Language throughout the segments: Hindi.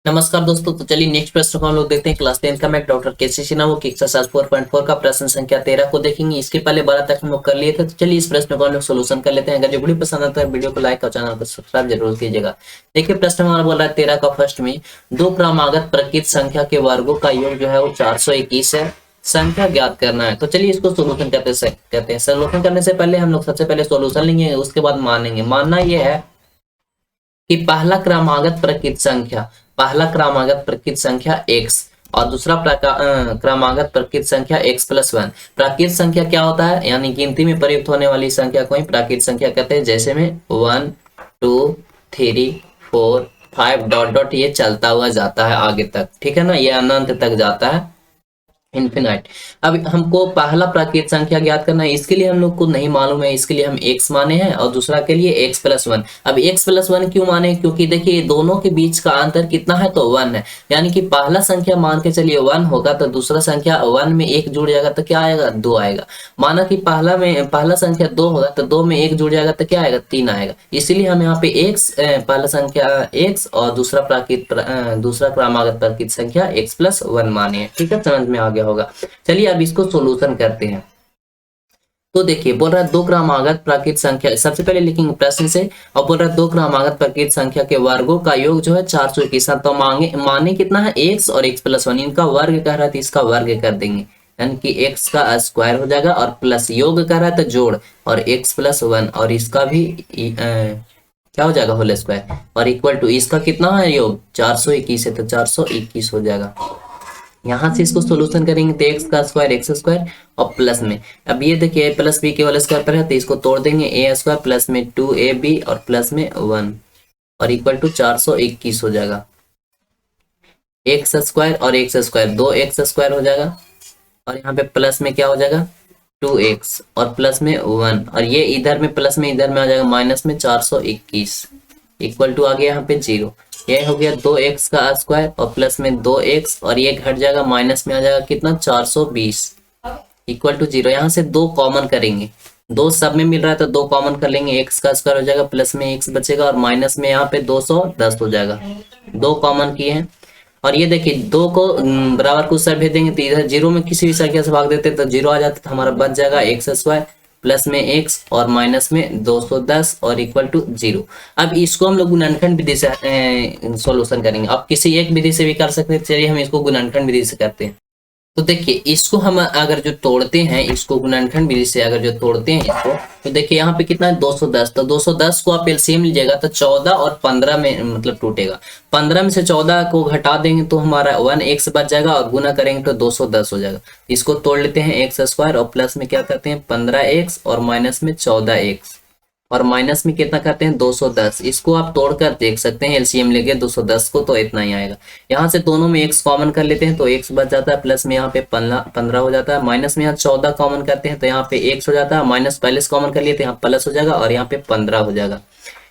नमस्कार दोस्तों। तो चलिए नेक्स्ट प्रश्न को हम लोग देखते हैं। क्लास 10 का मैं डॉक्टर केसी सिन्हा वो की एक्सरसाइज 4.4 का प्रश्न संख्या 13 को देखेंगे। इसके पहले 12 तक हम लोग कर लिए थे। तो चलिए इस प्रश्न को हम लोग सोल्यूशन कर लेते हैं। अगर जो वीडियो पसंद आता है वीडियो को लाइक और चैनल को सब्सक्राइब जरूर कीजिएगा। देखिए प्रश्न हमारा बोल रहा है 13 का फर्स्ट में दो क्रमागत प्रकृत संख्या के वर्गों का योग जो है वो 421 है। संख्या ज्ञात करना है। तो चलिए इसको सोल्यूशन कहते हैं। सोल्यूशन करने से पहले हम लोग सबसे पहले सोल्यूशन लेंगे, उसके बाद मानेंगे। मानना यह है कि पहला क्रमागत प्रकृत संख्या x और दूसरा क्रमागत प्रकृत संख्या x+1। प्राकृत संख्या क्या होता है, यानी गिनती में प्रयुक्त होने वाली संख्या को ही प्राकृत संख्या कहते हैं। जैसे में 1 2 3 4 5 डॉट डॉट ये चलता हुआ जाता है आगे तक, ठीक है ना, ये अनंत तक जाता है, इन्फिनाइट। अब हमको पहला प्राकृत संख्या ज्ञात करना है। इसके लिए हम लोग को नहीं मालूम है, इसके लिए हम x माने हैं और दूसरा के लिए x+1। अब x+1 क्यों माने, क्योंकि देखिए दोनों के बीच का अंतर कितना है तो 1 है। यानी कि पहला संख्या मान के चलिए 1 होगा तो दूसरा संख्या 1 में 1 जुड़ जाएगा तो क्या आएगा 2 आएगा। माना कि पहला संख्या 2 होगा तो 2 में 1 जुड़ जाएगा तो क्या आएगा 3 आएगा। इसीलिए हम यहाँ पे पहला संख्या x और दूसरा क्रमागत प्राकृत संख्या x+1 माने हैं। ठीक है, समझ में आ गया होगा। चलिए अब इसको सोल्यूशन करते हैं। तो देखिए बोल रहा है दो क्रमागत प्राकृत संख्या, सबसे पहले लिखेंगे प्रश्न से, और बोल रहा है दो क्रमागत प्राकृत संख्या के वर्गों का योग जो है 421। तो माने कितना है x और x+1, इनका वर्ग कह रहा है तो इसका वर्ग कर देंगे, यानी कि x का स्क्वायर हो जाएगा और प्लस योग कर रहा है तो जोड़ और x+1 और इसका भी क्या हो जाएगा होल स्क्वायर और इक्वल टू इसका कितना है योग 421 है तो 421 हो जाएगा। यहाँ से इसको सोल्यूशन करेंगे तो एक्स का स्क्वायर एक्स स्क्वायर और प्लस में, अब ये देखिए प्लस बी के वाले स्क्वायर पर है तो इसको तोड़ देंगे, ए स्क्वायर प्लस में 2ab और प्लस में 1 और इक्वल टू 421 हो जाएगा। एक्स स्क्वायर और एक्स स्क्वायर 2x स्क्वायर हो जाएगा और यहाँ पे प्लस में क्या हो जाएगा 2x और प्लस में 1 और ये इधर में प्लस में इधर में आ जाएगा माइनस में 421 इक्वल टू आ गया यहाँ पे 0। ये हो गया 2x का स्क्वायर और प्लस में 2x और ये घट जाएगा माइनस में आ जाएगा कितना 420 इक्वल टू 0। यहाँ से 2 कॉमन करेंगे, 2 सब में मिल रहा है तो 2 कॉमन कर लेंगे, x का स्क्वायर हो जाएगा प्लस में x बचेगा और माइनस में यहाँ पे 210 हो जाएगा। 2 कॉमन किए हैं और ये देखिए 2 को बराबर को सर भेज देंगे तो इधर 0 में किसी भी संख्या से भाग देते तो 0 आ जाता तो हमारा बच जाएगा x स्क्वायर प्लस में x और माइनस में 210 और इक्वल टू 0। अब इसको हम लोग गुणनखंड विधि से सॉल्यूशन करेंगे। अब किसी एक विधि से भी कर सकते हैं, चलिए हम इसको गुणनखंड विधि से करते हैं। तो देखिए इसको हम अगर जो तोड़ते हैं, इसको गुणनखंड विधि से अगर जो तोड़ते हैं इसको, तो देखिए यहाँ पे कितना है 210, तो 210 को आप एलसीएम लीजिएगा तो 14 और 15 में मतलब टूटेगा। 15 में से 14 को घटा देंगे तो हमारा 1x बच जाएगा और गुना करेंगे तो 210 हो जाएगा। इसको तोड़ लेते हैं एक्स स्क्वायर और प्लस में क्या करते हैं 15x और माइनस में 14x और माइनस में कितना करते हैं 210। इसको आप तोड़कर देख सकते हैं, एलसीएम लेके 210 को तो इतना ही आएगा। यहाँ से दोनों में x कॉमन कर लेते हैं तो x बच जाता है, प्लस में यहाँ पे 15 हो जाता है, माइनस में यहाँ 14 कॉमन करते हैं तो यहाँ पे x हो जाता है, माइनस पहले से कॉमन कर लिए तो यहाँ प्लस हो जाएगा और यहाँ पे 15 हो जाएगा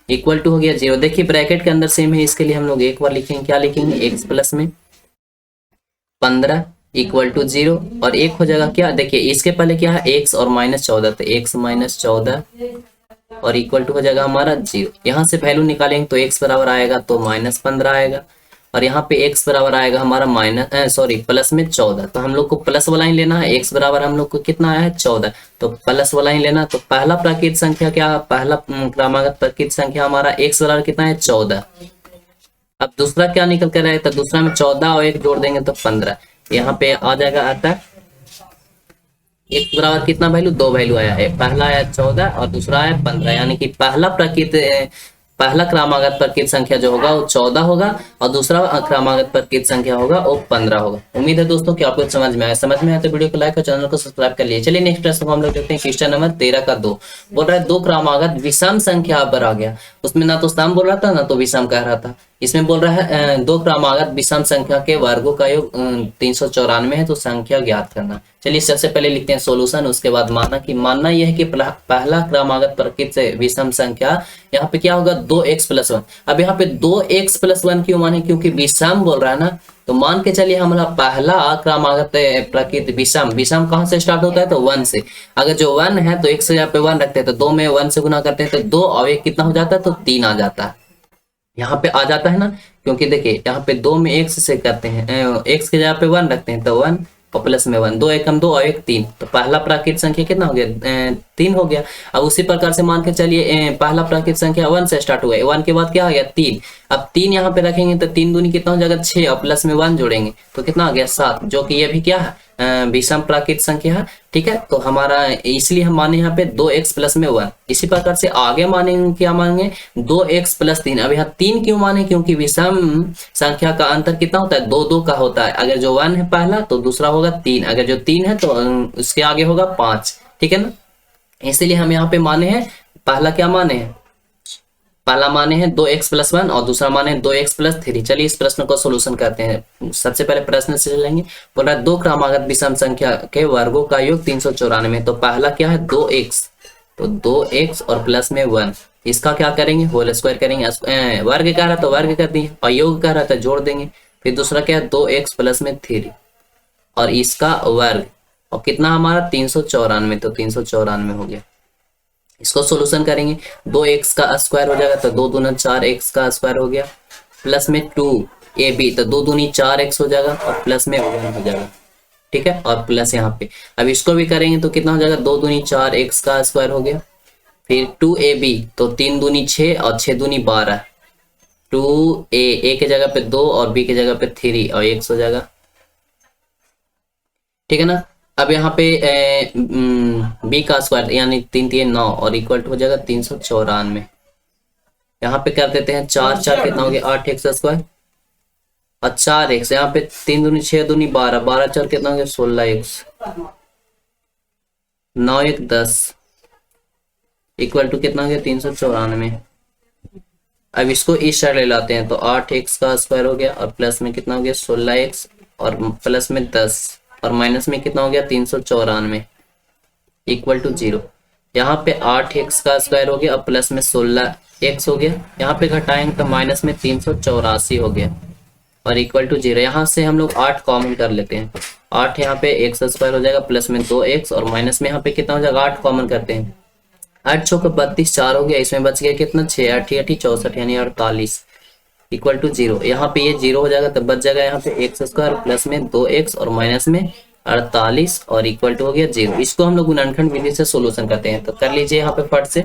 इक्वल टू हो गया 0। देखिए ब्रैकेट के अंदर सेम है, इसके लिए हम लोग एक बार लिखेंगे, क्या लिखेंगे x प्लस में 15 इक्वल टू 0 और 1 हो जाएगा क्या, देखिए इसके पहले क्या है x और माइनस 14 तो x माइनस 14 और इक्वल टू हो जाएगा हमारा 0। यहाँ से वैल्यू निकालेंगे तो x बराबर आएगा तो माइनस 15 आएगा और यहाँ पे x बराबर आएगा हमारा प्लस में 14। तो हम लोग को प्लस वाला ही लेना है, x बराबर हम लोग को कितना आया है 14, तो प्लस वाला ही लेना। तो पहला प्राकृत संख्या क्या, पहला क्रमागत प्राकृत संख्या हमारा x बराबर कितना है 14। अब दूसरा क्या निकल कर आए तो दूसरा में 14 और 1 जोड़ देंगे तो 15, यहाँ पे आ जाएगा आता x बराबर कितना वैल्यू, 2 वैल्यू आया है, पहला आया 14 और दूसरा आया 15, यानी कि पहला क्रमागत प्राकृत संख्या जो होगा वो 14 होगा और दूसरा क्रमागत प्राकृत संख्या होगा वो 15 होगा। उम्मीद है दोस्तों कि आपको समझ में आया। समझ में आया तो वीडियो को लाइक और चैनल को सब्सक्राइब कर लिए। चलिए नेक्स्ट प्रश्न को हम लोग देखते हैं। क्वेश्चन नंबर 13 का 2 बोल रहा है दो क्रमागत विषम संख्या पर आ गया, उसमें ना तो सम बोल रहा था ना तो विषम कह रहा था। इसमें बोल रहा है दो क्रमागत विषम संख्या के वर्गों का योग 394 है तो संख्या ज्ञात करना। चलिए सबसे पहले लिखते हैं सॉल्यूशन, उसके बाद मानना यह है कि पहला क्रमागत प्रकृत विषम संख्या यहाँ पे क्या होगा 2x+1। अब यहाँ पे 2x+1 क्यों माने, क्योंकि विषम बोल रहा है ना, तो मान के चलिए हमारा पहला क्रमागत प्रकृत विषम कहाँ से स्टार्ट होता है तो 1 से। अगर जो 1 है तो 1 से यहाँ पे 1 रखते हैं तो 2 में 1 से गुना करते हैं तो 2 और 1 कितना हो जाता है तो 3 आ जाता है। यहाँ पे आ जाता है ना, क्योंकि देखिए यहाँ पे 2 में x से करते हैं, x की जगह पे 1 रखते हैं तो 1 और प्लस में 1, 2 एकम 2 और 1 3, तो पहला प्राकृत संख्या कितना हो गया, 3 हो गया। अब उसी प्रकार से मान के चलिए पहला प्राकृत संख्या 1 से स्टार्ट हुआ है, 1 के बाद क्या आ गया 3, अब 3 यहाँ पे रखेंगे तो 3 दूनी कितना हो जाएगा 6 और प्लस में 1 जोड़ेंगे तो कितना आ गया 7, जो कि ये भी क्या है विषम प्राकृत संख्या है। ठीक है, तो हमारा इसलिए हम माने यहाँ पे 2x प्लस में 1। इसी प्रकार से आगे मानेंगे, क्या मानेंगे 2x प्लस 3। अब यहाँ 3 क्यों माने, क्योंकि विषम संख्या का अंतर कितना होता है 2 2 का होता है। अगर जो 1 है पहला तो दूसरा होगा 3, अगर जो 3 है तो उसके आगे होगा 5। ठीक है ना, इसीलिए हम यहाँ पे माने हैं, पहला क्या माने हैं, पहला माने हैं 2x प्लस 1 और दूसरा माने हैं 2x प्लस 3। चलिए इस प्रश्न को सोल्यूशन करते हैं। सबसे पहले प्रश्न से चलेंगे। बोल रहा है दो क्रमागत विषम संख्या के वर्गों का योग 394। तो पहला क्या है 2x, तो 2x और प्लस में 1, इसका क्या करेंगे होल स्क्वायर करेंगे। वर्ग कह रहा तो वर्ग कर दिए और योग कह रहा था जोड़ देंगे। फिर दूसरा क्या है 2x प्लस में 3 और इसका वर्ग, और कितना हमारा 394, तो 394 हो गया। इसको सोल्यूशन करेंगे, 2x का स्क्वायर हो जाएगा तो 2 दूना 4x का स्क्वायर हो गया, प्लस में 2ab तो 2 दूनी 4x हो जाएगा और प्लस में 1 हो जाएगा। ठीक है, और प्लस यहाँ पे अब इसको भी करेंगे तो कितना हो जाएगा 2 दूनी 4x का स्क्वायर हो गया, फिर 2ab तो 3 दूनी 6 और 6 दूनी 12, 2a की जगह पे 2 और b की जगह पे 3 और x हो जाएगा। ठीक है ना, अब यहाँ पे बी का स्क्वायर यानी 3 3 9 और इक्वल टू हो जाएगा 394। यहाँ पे कर देते हैं 4 4 कितना हो गया 8x स्क्वायर और 4x, यहाँ पे 3 दूनी 6 दूनी 12, 12 4 कितना हो गया 16x, 9 1 10 इक्वल टू कितना हो गया 394। अब इसको इस साइड ले लाते हैं तो 8x का स्क्वायर हो गया और प्लस में कितना हो गया 16x और प्लस में 10 और माइनस में कितना हो गया 394 इक्वल टू 0। यहाँ पे 8x का स्क्वायर हो गया और प्लस में 16x हो गया, यहाँ पे घटाएंगे तो माइनस में 384 हो गया और इक्वल टू 0। यहाँ से हम लोग 8 कॉमन कर लेते हैं, 8 यहाँ पे x स्क्वायर हो जाएगा प्लस में 2x और माइनस में यहाँ पे कितना हो जाएगा 8 कॉमन करते हैं, 8 चौके 32 4 हो गया, इसमें बच गया कितना 6 8 8 64 यानी 48 इक्वल टू 0। यहाँ पे ये 0 हो जाएगा तब बच जाएगा यहाँ पे एक्स स्क्वायर प्लस में 2x और माइनस में 48 और इक्वल टू हो गया 0। इसको हम लोग गुणनखंड विधि से सोल्यूशन करते हैं, तो कर लीजिए यहाँ पे फट से।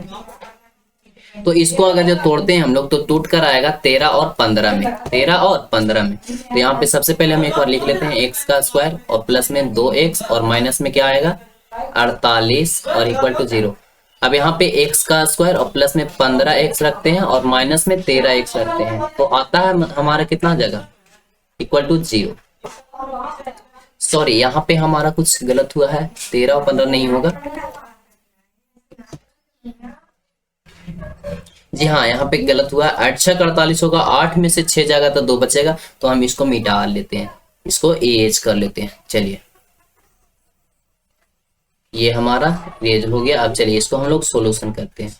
तो इसको अगर जो तोड़ते हैं हम लोग तो टूट कर आएगा 13 और 15 में, 13 और 15 में। तो यहाँ पे सबसे पहले हम एक बार लिख लेते हैं एक्स का स्क्वायर और प्लस में 2x और माइनस में क्या आएगा 48 और इक्वल टू 0। अब यहाँ पे x का स्क्वायर और प्लस में 15x रखते हैं और माइनस में 13x रखते हैं तो आता है हमारा कितना जगह इक्वल टू 0। सॉरी यहाँ पे हमारा कुछ गलत हुआ है, 13 और 15 नहीं होगा। जी हाँ, यहाँ पे गलत हुआ है, 8 6 48 होगा, 8 में से 6 जाएगा तो 2 बचेगा, तो हम इसको मिटा लेते हैं, इसको एज कर लेते हैं। चलिए ये हमारा रेज हो गया। अब चलिए इसको हम लोग सोल्यूशन करते हैं।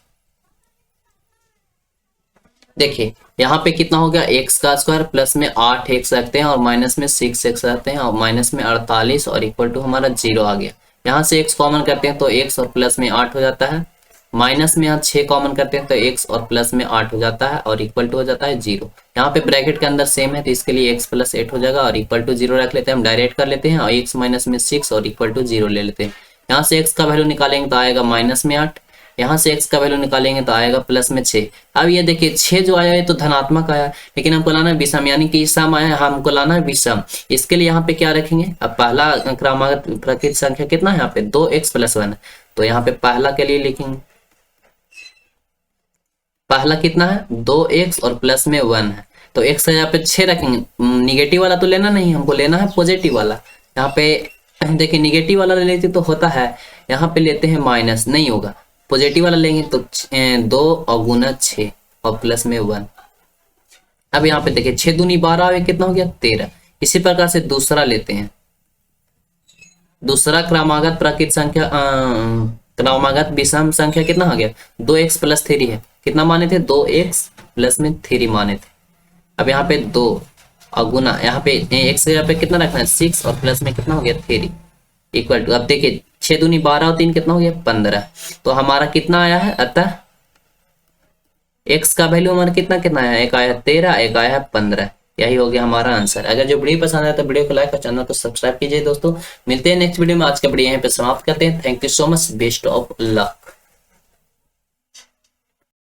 देखिए यहाँ पे कितना हो गया x का स्क्वायर प्लस में 8x रखते हैं और माइनस में 6x रखते हैं और माइनस में 48 और इक्वल टू हमारा 0 आ गया। यहाँ से x कॉमन करते हैं तो x और प्लस में 8 हो जाता है, माइनस में यहाँ 6 कॉमन करते हैं तो x और प्लस में 8 हो जाता है और इक्वल टू हो जाता है 0। यहाँ पे ब्रैकेट के अंदर सेम है तो इसके लिए x प्लस 8 हो जाएगा और इक्वल टू 0 रख लेते हैं, हम डायरेक्ट कर लेते हैं और x माइनस में 6 और इक्वल टू 0 ले लेते हैं। यहाँ से x का वैल्यू निकालेंगे तो आएगा माइनस में 8, यहाँ से x का वैल्यू निकालेंगे तो आएगा प्लस में 6। अब ये देखिए 6 जो आया है तो धनात्मक आया, लेकिन हमको लाना है विषम, यानी कि सम आया है, हमको लाना है विषम। इसके लिए यहाँ पे क्या रखेंगे, अब पहला क्रमागत प्राकृत संख्या कितना है यहाँ पे 2x प्लस 1, तो यहाँ पे पहला के लिए लिखेंगे, पहला कितना है 2x और प्लस में 1 है तो x का यहाँ पे 6 रखेंगे। निगेटिव वाला तो लेना नहीं, हमको लेना है पॉजिटिव वाला। यहाँ पे देखिए निगेटिव वाला ले लेते तो होता है, यहाँ पे लेते हैं माइनस, नहीं होगा, पॉजिटिव वाला लेंगे तो 2 और गुना 6 और प्लस में 1। अब यहाँ पे देखिए 6 दूनी 12 कितना हो गया 13। इसी प्रकार से दूसरा लेते हैं, दूसरा क्रमागत प्राकृत संख्या क्रमागत विषम संख्या कितना हो गया 2x प्लस 3 है, कितना माने थे 2x प्लस में 3 माने थे। अब यहाँ पे 2 और गुना, यहाँ पे x के जगह पे कितना रखना है 6 और प्लस में कितना हो गया 3 इक्वल टू, अब देखिए 6 दूनी 12 और 3 कितना हो गया 15, तो हमारा कितना आया है अतः एक्स का वैल्यू हमारा कितना कितना है, एक आया 13, एक आया है 15। यही हो गया हमारा आंसर। अगर जो वीडियो पसंद आया तो वीडियो को लाइक और चैनल को सब्सक्राइब कीजिए दोस्तों। मिलते हैं नेक्स्ट वीडियो में, आज का वीडियो यहीं पे समाप्त करते हैं। Thank you so much, best of luck.